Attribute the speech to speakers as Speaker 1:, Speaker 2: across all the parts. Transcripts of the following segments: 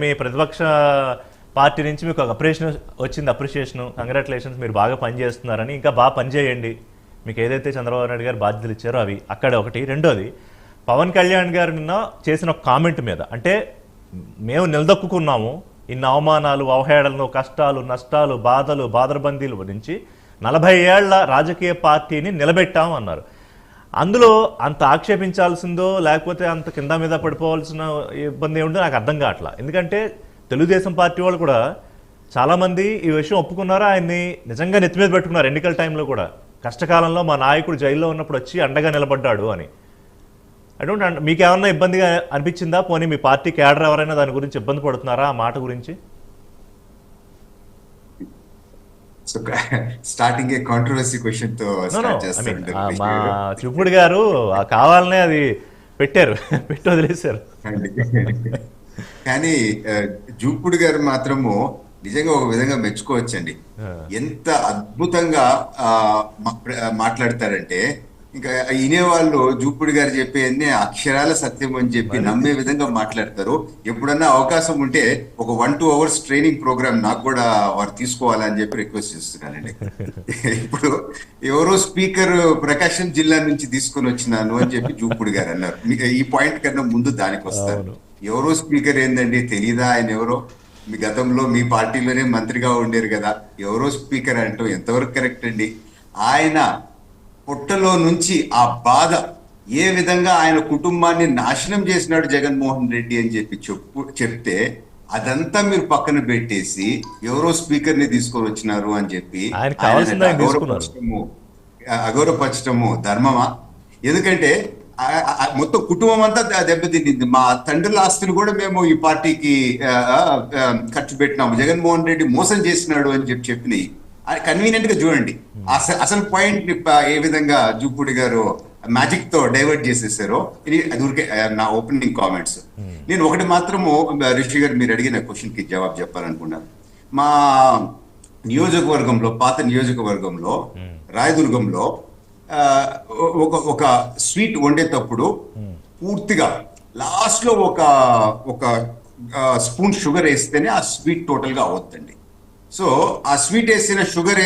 Speaker 1: మీ ప్రతిపక్ష పార్టీ నుంచి మీకు ఒక అప్రిషియేషన్ కంగ్రాచులేషన్స్, మీరు బాగా పనిచేస్తున్నారని, ఇంకా బాగా పనిచేయండి, మీకు ఏదైతే చంద్రబాబు నాయుడు గారు బాధ్యతలు ఇచ్చారో అవి అక్కడ ఒకటి. రెండోది, పవన్ కళ్యాణ్ గారు నిన్న చేసిన ఒక కామెంట్ మీద, అంటే మేము నిలదొక్కున్నాము ఇన్ని అవమానాలు, అవహేళనలు, కష్టాలు, నష్టాలు, బాధలు, బాదరబందీలు గురించి 40 ఏళ్ల రాజకీయ పార్టీని నిలబెట్టాము అన్నారు. అందులో అంత ఆక్షేపించాల్సిందో లేకపోతే అంత కింద మీద పడిపోవాల్సిన ఇబ్బంది ఏమిటో నాకు అర్థం కావట్లా. ఎందుకంటే తెలుగుదేశం పార్టీ వాళ్ళు కూడా చాలామంది ఈ విషయం ఒప్పుకున్నారు, ఆయన్ని నిజంగా నెత్తి మీద పెట్టుకున్నారు. ఎన్నికల టైంలో కూడా కష్టకాలంలో మా నాయకుడు జైల్లో ఉన్నప్పుడు వచ్చి అండగా నిలబడ్డాడు అని. మీకు ఏమన్నా ఇబ్బందిగా అనిపించిందా? పోనీ మీ పార్టీ క్యాడర్ ఎవరైనా దాని గురించి ఇబ్బంది పడుతున్నారా ఆ మాట గురించి?
Speaker 2: స్టార్టింగ్ కాంట్రవర్సీ క్వశ్చన్ తో
Speaker 1: మా చూపుడు గారు కావాలనే అది పెట్టారు, పెట్టి వదిలేశారు.
Speaker 2: కానీ జూపుడు గారు మాత్రము నిజంగా ఒక విధంగా మెచ్చుకోవచ్చండి. ఎంత అద్భుతంగా మాట్లాడతారంటే ఇంకా వినేవాళ్ళు జూపుడు గారు చెప్పేది అక్షరాల సత్యం అని చెప్పి నమ్మే విధంగా మాట్లాడతారు. ఎప్పుడన్నా అవకాశం ఉంటే ఒక 1-2 hours ట్రైనింగ్ ప్రోగ్రామ్ నాకు కూడా వారు తీసుకోవాలని చెప్పి రిక్వెస్ట్ చేస్తున్నానండి. ఇప్పుడు ఎవరో స్పీకర్ ప్రకాశం జిల్లా నుంచి తీసుకొని వచ్చినాను అని చెప్పి జూపుడు గారు అన్నారు. ఈ పాయింట్ కన్నా ముందు దానికి వస్తారు. ఎవరో స్పీకర్ ఏందండి, తెలీదా ఆయన ఎవరో? మీ గతంలో మీ పార్టీలోనే మంత్రిగా ఉండేరు కదా, ఎవరో స్పీకర్ అంటూ ఎంతవరకు కరెక్ట్ అండి? ఆయన పుట్టలో నుంచి ఆ బాధ ఏ విధంగా ఆయన కుటుంబాన్ని నాశనం చేసినాడు జగన్మోహన్ రెడ్డి అని చెప్పి చెప్తే అదంతా మీరు పక్కన పెట్టేసి ఎవరో స్పీకర్ ని తీసుకొని వచ్చినారు అని చెప్పి అగౌరవపరచటము ధర్మమా? ఎందుకంటే మొత్తం కుటుంబం అంతా దెబ్బతిండింది. మా తండ్రుల ఆస్తులు కూడా మేము ఈ పార్టీకి ఖర్చు పెట్టినాము, జగన్మోహన్ రెడ్డి మోసం చేసినాడు అని చెప్పినాయి. కన్వీనియంట్ గా చూడండి అసలు పాయింట్ ని ఏ విధంగా జూపుడి గారు మ్యాజిక్ తో డైవర్ట్ చేసేసారో. అది ఊరికే నా ఓపెనింగ్ కామెంట్స్. నేను ఒకటి మాత్రము రిషి గారు మీరు అడిగిన క్వశ్చన్ కి జవాబు చెప్పాలనుకున్నాను. మా నియోజకవర్గంలో, పాత నియోజకవర్గంలో రాయదుర్గంలో ఒక స్వీట్ వండేటప్పుడు పూర్తిగా లాస్ట్ లో ఒక స్పూన్ షుగర్ వేస్తేనే ఆ స్వీట్ టోటల్ గా అవుతుందండి. సో ఆ స్వీట్ వేసిన షుగర్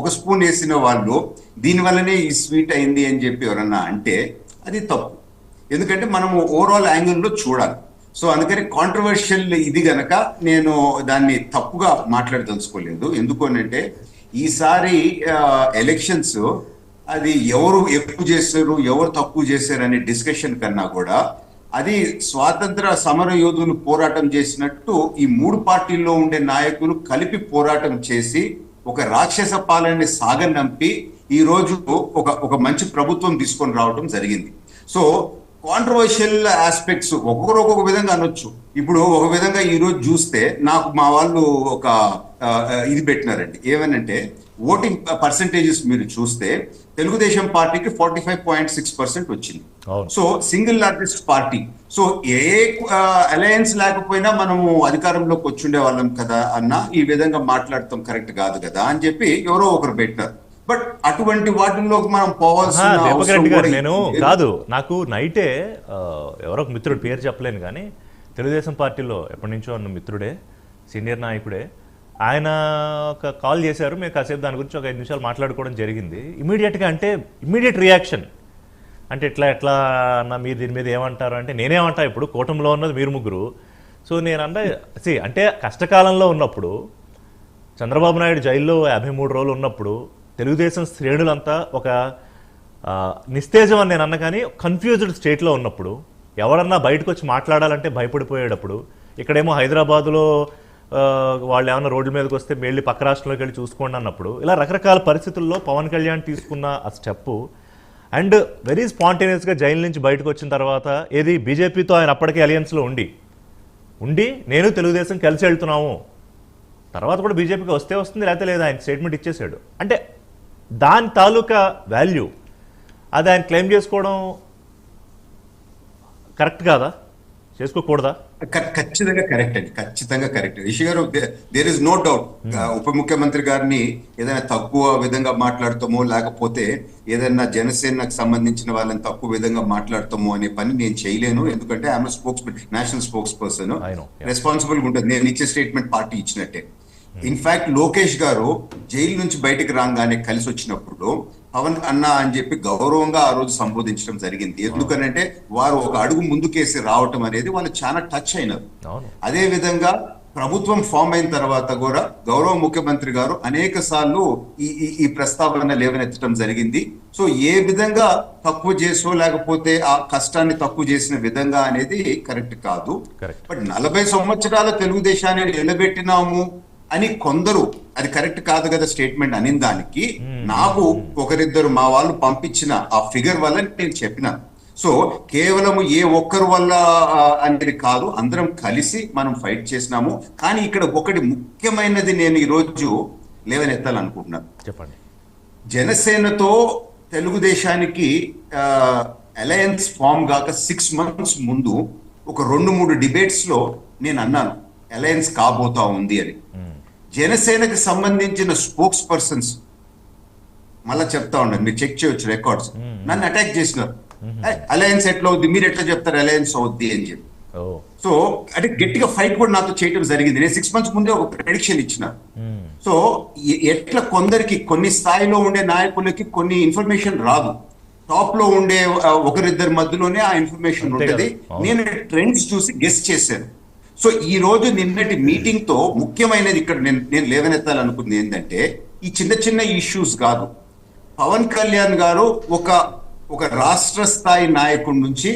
Speaker 2: ఒక స్పూన్ వేసిన వాళ్ళు దీనివల్లనే ఈ స్వీట్ అయింది అని చెప్పి ఎవరన్నా అంటే అది తప్పు. ఎందుకంటే మనము ఓవరాల్ యాంగిల్లో చూడాలి. సో అందుకని కాంట్రవర్షియల్ ఇది గనక నేను దాన్ని తప్పుగా మాట్లాడదలుచుకోలేదు. ఎందుకు అంటే ఈసారి ఎలక్షన్స్ అది ఎవరు ఎక్కువ చేశారు, ఎవరు తక్కువ చేశారు అనే డిస్కషన్ కన్నా కూడా అది స్వాతంత్ర సమర యోధులు పోరాటం చేసినట్టు ఈ 3 పార్టీల్లో ఉండే నాయకులు కలిపి పోరాటం చేసి ఒక రాక్షస పాలనని సాగనంపి ఈ రోజు ఒక మంచి ప్రభుత్వం తీసుకొని రావడం జరిగింది. సో కాంట్రవర్షియల్ ఆస్పెక్ట్స్ ఒక్కొక్కరు ఒక్కొక్క విధంగా అనొచ్చు. ఇప్పుడు ఒక విధంగా ఈ రోజు చూస్తే నాకు మా వాళ్ళు ఒక ఇది పెట్టినారండి, ఏమనంటే ఓటింగ్ పర్సంటేజెస్ మీరు చూస్తే తెలుగుదేశం పార్టీకి 45.6% వచ్చింది. So single largest party. So ఏ అలయన్స్ లేకపోయినా మనము అధికారంలోకి వచ్చుండే వాళ్ళం కదా అన్న ఈ విధంగా మాట్లాడటం కరెక్ట్ కాదు కదా అని చెప్పి ఎవరో ఒకరు పెట్టినారు. బట్ అటువంటి వాటిల్లోకి మనం పోవాల్సిన
Speaker 1: నేను కాదు. నాకు నైటే ఎవరో ఒక మిత్రుడు, పేరు చెప్పలేను కానీ తెలుగుదేశం పార్టీలో ఎప్పటి నుంచో ఉన్న మిత్రుడే, సీనియర్ నాయకుడే, ఆయన ఒక కాల్ చేశారు. మేము కాసేపు దాని గురించి ఒక 5 నిమిషాలు మాట్లాడుకోవడం జరిగింది. ఇమీడియట్గా అంటే ఇమీడియట్ రియాక్షన్ అంటే ఎట్లా అన్న మీరు దీని మీద ఏమంటారు అంటే నేనేమంటా, ఇప్పుడు కూటమిలో ఉన్నది మీరు ముగ్గురు. సో నేను అంటే కష్టకాలంలో ఉన్నప్పుడు చంద్రబాబు నాయుడు జైల్లో 53 రోజులు ఉన్నప్పుడు తెలుగుదేశం శ్రేణులంతా ఒక నిస్తేజం అని నేను అన్న కానీ కన్ఫ్యూజ్డ్ స్టేట్లో ఉన్నప్పుడు, ఎవరన్నా బయటకు వచ్చి మాట్లాడాలంటే భయపడిపోయేటప్పుడు, ఇక్కడేమో హైదరాబాదులో వాళ్ళు ఏమైనా రోడ్ల మీదకి వస్తే వెళ్ళి పక్క రాష్ట్రంలోకి వెళ్ళి చూసుకోండి అన్నప్పుడు, ఇలా రకరకాల పరిస్థితుల్లో పవన్ కళ్యాణ్ తీసుకున్న ఆ స్టెప్పు అండ్ వెరీ స్పాంటేనియస్గా జైలు నుంచి బయటకు వచ్చిన తర్వాత ఏది బీజేపీతో ఆయన అప్పటికే అలయన్స్లో ఉండి నేను తెలుగుదేశం కలిసి వెళ్తున్నాము, తర్వాత కూడా బీజేపీకి వస్తే వస్తుంది లేకపోతే లేదా ఆయన స్టేట్మెంట్ ఇచ్చేసాడు. అంటే దాని తాలూకా వాల్యూ అది ఆయన క్లెయిమ్ చేసుకోవడం కరెక్ట్ కాదా, చేసుకోకూడదా?
Speaker 2: ఖచ్చితంగా కరెక్ట్ అండి, ఖచ్చితంగా కరెక్ట్. రిషి గారు, దేర్ ఇస్ నో డౌట్. ఉప ముఖ్యమంత్రి గారిని ఏదైనా తక్కువ విధంగా మాట్లాడతామో, లేకపోతే ఏదైనా జనసేనకు సంబంధించిన వాళ్ళని తక్కువ విధంగా మాట్లాడతామో అనే పని నేను చేయలేను. ఎందుకంటే I'm spokes national spokes person,
Speaker 1: I know, yeah.
Speaker 2: Responsible గా ఉంటుంది. నేను ఇచ్చే స్టేట్మెంట్ పార్టీ ఇచ్చినట్టే. ఇన్ఫాక్ట్ లోకేష్ గారు జైలు నుంచి బయటకు రాగానే కలిసి వచ్చినప్పుడు పవన్ అన్న అని చెప్పి గౌరవంగా ఆ రోజు సంబోధించడం జరిగింది. ఎందుకనంటే వారు ఒక అడుగు ముందుకేసి రావటం అనేది వాళ్ళు చాలా టచ్ అయినారు.
Speaker 1: అవును.
Speaker 2: అదే విధంగా ప్రభుత్వం ఫామ్ అయిన తర్వాత కూడా గౌరవ ముఖ్యమంత్రి గారు అనేక సార్లు ఈ ప్రస్తావన లేవనెత్తడం జరిగింది. సో ఏ విధంగా తక్కువ చేసో, లేకపోతే ఆ కష్టాన్ని తక్కువ చేసిన విధంగా అనేది కరెక్ట్ కాదు.
Speaker 1: Correct.
Speaker 2: బట్ 40 సంవత్సరాల తెలుగుదేశాన్ని నిలబెట్టినాము అని కొందరు, అది కరెక్ట్ కాదు కదా స్టేట్మెంట్ అనిన దానికి, నాకు ఒకరిద్దరు మా వాళ్ళు పంపించిన ఆ ఫిగర్ వల్ల నేను చెప్పిన. సో కేవలం ఏ ఒక్కరు వల్ల అనేది కాదు, అందరం కలిసి మనం ఫైట్ చేసినాము. కానీ ఇక్కడ ఒకటి ముఖ్యమైనది నేను ఈరోజు లేవనెత్తాలనుకుంటున్నాను.
Speaker 1: చెప్పండి.
Speaker 2: జనసేనతో తెలుగుదేశానికి అలయన్స్ ఫామ్ కాక 6 months ముందు ఒక 2-3 డిబేట్స్ లో నేను అన్నాను అలయన్స్ కాబోతా ఉంది అని. జనసేనకు సంబంధించిన స్పోక్స్ పర్సన్స్, మళ్ళా చెప్తా ఉండండి, మీరు చెక్ చేయొచ్చు రికార్డ్స్, నన్ను అటాక్ చేసినారు. అలయన్స్ ఎట్లా అవుద్ది, మీరు ఎట్లా చెప్తారు అలయన్స్ అవుద్ది అని చెప్పి. సో అంటే గట్టిగా ఫైట్ కూడా నాతో చేయడం జరిగింది. నేను 6 months ముందే ఒక ప్రెడిక్షన్ ఇచ్చిన. సో ఎట్లా కొందరికి, కొన్ని స్థాయిలో ఉండే నాయకులకి కొన్ని ఇన్ఫర్మేషన్ రాదు, టాప్ లో ఉండే ఒకరిద్దరి మధ్యలోనే ఆ ఇన్ఫర్మేషన్ ఉంటుంది. నేను ట్రెండ్స్ చూసి గెస్ చేశాను. సో ఈ రోజు నిన్నటి మీటింగ్ తో ముఖ్యమైనది ఇక్కడ నేను లేవనెత్తాలనుకుంది ఏంటంటే, ఈ చిన్న చిన్న ఇష్యూస్ కాదు. పవన్ కళ్యాణ్ గారు ఒక రాష్ట్ర స్థాయి నాయకుడి నుంచి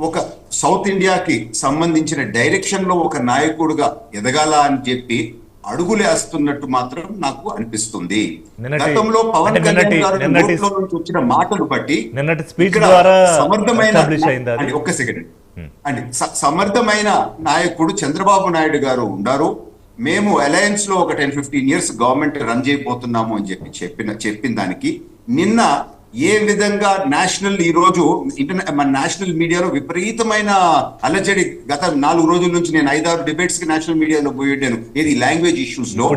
Speaker 2: ఒక సౌత్ ఇండియాకి సంబంధించిన డైరెక్షన్ లో ఒక నాయకుడుగా ఎదగాల అని చెప్పి అడుగులేస్తున్నట్టు మాత్రం నాకు అనిపిస్తుంది. గతంలో పవన్ కళ్యాణ్ గారు నోట్లో నుంచి వచ్చిన మాటలు బట్టి సమర్థమైన, ఒక్క సెకండ్ అండి, సమర్థమైన నాయకుడు చంద్రబాబు నాయుడు గారు ఉన్నారు. మేము అలయన్స్ లో ఒక 10-15 years గవర్నమెంట్ రన్ చేయబోతున్నాము అని చెప్పిన దానికి నిన్న ఏ విధంగా నేషనల్, ఈ రోజు మన నేషనల్ మీడియాలో విపరీతమైన అలజడి. గత 4 రోజుల నుంచి నేను 5-6 డిబేట్స్ కి నేషనల్ మీడియాలో పోయాను. ఏది లాంగ్వేజ్ ఇష్యూస్ లో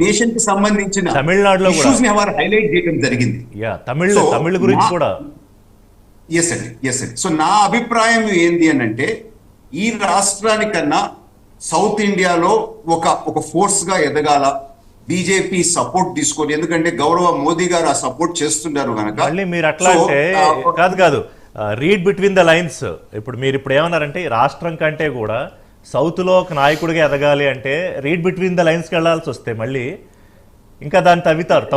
Speaker 2: నేషన్ కి సంబంధించిన
Speaker 1: తమిళనాడులో
Speaker 2: ఇష్యూస్ ని వారు హైలైట్ చేయడం జరిగింది.
Speaker 1: తమిళ గురించి కూడా.
Speaker 2: ఎస్ అండి. సో నా అభిప్రాయం ఏంది అని అంటే, ఈ రాష్ట్రానికన్నా సౌత్ ఇండియాలో ఒక ఫోర్స్ గా ఎదగాల, బీజేపీ సపోర్ట్ తీసుకొని, ఎందుకంటే గౌరవ మోదీ గారు ఆ సపోర్ట్ చేస్తున్నారు కనుక.
Speaker 1: మళ్ళీ మీరు అట్లా అంటే కాదు, రీడ్ బిట్వీన్ ద లైన్స్. మీరు ఏమన్నారంటే, రాష్ట్రం కంటే కూడా సౌత్ లో ఒక నాయకుడిగా ఎదగాలి అంటే రీడ్ బిట్వీన్ ద లైన్స్ కి వెళ్లాల్సి వస్తే మళ్ళీ ఇంకా దాన్ని తవ్వుతారు.